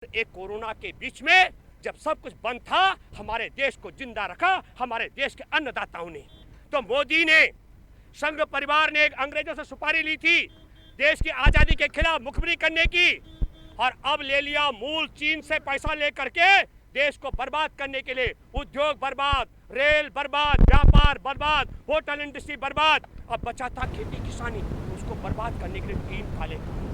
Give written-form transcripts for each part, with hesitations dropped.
एक कोरोना के बीच में जब सब कुछ बंद था, हमारे देश को जिंदा रखा हमारे देश के अन्नदाताओं ने। तो मोदी ने, संघ परिवार ने अंग्रेजों से सुपारी ली थी देश की आजादी के खिलाफ मुखबिरी करने की, और अब ले लिया मूल चीन से पैसा लेकर के देश को बर्बाद करने के लिए। उद्योग बर्बाद, रेल बर्बाद, व्यापार बर्बाद, होटल इंडस्ट्री बर्बाद। अब बचा था खेती किसानी, उसको बर्बाद करने के लिए 3 काले कानून।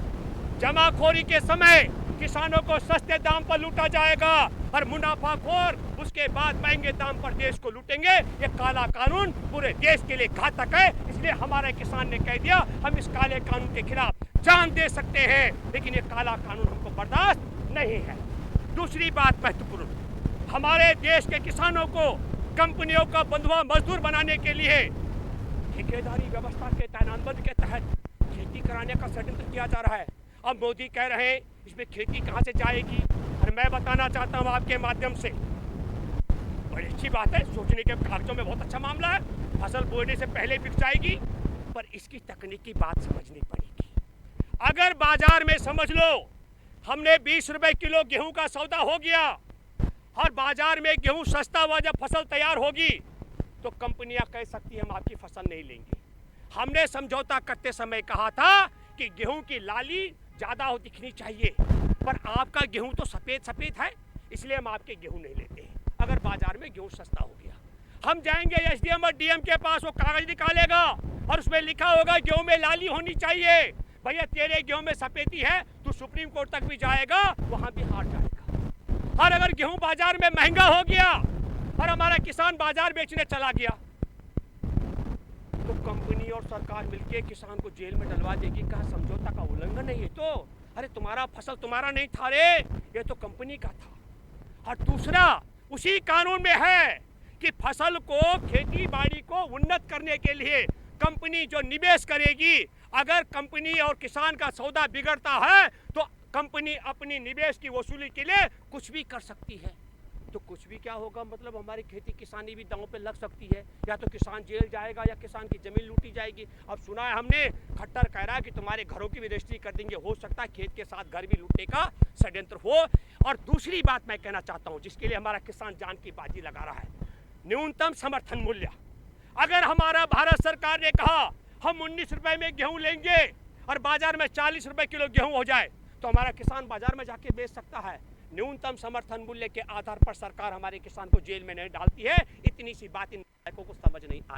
जमाखोरी के समय किसानों को सस्ते दाम पर लूटा जाएगा और मुनाफाखोर उसके बाद महंगे दाम पर देश को लूटेंगे। ये काला कानून पूरे देश के लिए घातक है। इसलिए हमारे किसान ने कह दिया हम इस काले कानून के खिलाफ जान दे सकते हैं, लेकिन ये काला कानून हमको बर्दाश्त नहीं है। दूसरी बात महत्वपूर्ण, हमारे देश के किसानों को कंपनियों का बंधुआ मजदूर बनाने के लिए ठेकेदारी व्यवस्था के तैनातबंदी के तहत खेती कराने का षड्यंत्र किया जा रहा है। अब मोदी कह रहे हैं इसमें खेती कहां से जाएगी, और मैं बताना चाहता हूं आपके माध्यम से, बड़ी अच्छी बात है, सोचने के कागजों में बहुत अच्छा मामला है, फसल बोने से पहले बिक जाएगी, पर इसकी तकनीकी बात समझनी पड़ेगी। अगर बाजार में समझ लो हमने 20 रुपए किलो गेहूं का सौदा हो गया और बाजार में गेहूं सस्ता हुआ, जब फसल तैयार होगी तो कंपनियां कह सकती है हम आपकी फसल नहीं लेंगे। हमने समझौता करते समय कहा था कि गेहूं की लाली ज्यादा हो दिखनी चाहिए, पर आपका गेहूं तो सफेद सफेद है, इसलिए हम आपके गेहूं नहीं लेते हैं। अगर बाजार में गेहूं सस्ता हो गया, हम जाएंगे एसडीएम और डीएम के पास, वो कागज निकालेगा और उसमें लिखा होगा गेहूं में लाली होनी चाहिए। भैया तेरे गेहूं में सफेदी है, तू सुप्रीम कोर्ट तक भी जाएगा, वहां भी हार जाएगा। और अगर गेहूं बाजार में महंगा हो गया और हमारा किसान बाजार बेचने चला गया, तो कंपनी और सरकार मिलके किसान को जेल में डलवा देगी। कहा समझौता का उल्लंघन है ये तो, अरे तुम्हारा फसल तुम्हारा नहीं था रे, ये तो कंपनी का था। और दूसरा उसी कानून में है कि फसल को, खेती बाड़ी को उन्नत करने के लिए कंपनी जो निवेश करेगी, अगर कंपनी और किसान का सौदा बिगड़ता है तो कंपनी अपनी निवेश की वसूली के लिए कुछ भी कर सकती है। तो कुछ भी क्या होगा, मतलब हमारी खेती किसानी भी दांव पे लग सकती है, या तो किसान जेल जाएगा या किसान की जमीन लूटी जाएगी। अब सुना है हमने, खट्टर कह रहा है कि तुम्हारे घरों की भी रजिस्ट्री कर देंगे, हो सकता है खेत के साथ घर भी लूटने का षड्यंत्र हो। और दूसरी बात मैं कहना चाहता हूँ, जिसके लिए हमारा किसान जान की बाजी लगा रहा है, न्यूनतम समर्थन मूल्य। अगर हमारा भारत सरकार ने कहा हम 19 रुपए में गेहूं लेंगे और बाजार में 40 रुपए किलो गेहूं हो जाए, तो हमारा किसान बाजार में जाके बेच सकता है। न्यूनतम समर्थन मूल्य के आधार पर सरकार हमारे किसान को जेल में नहीं डालती है। इतनी सी बात इन को समझ नहीं आ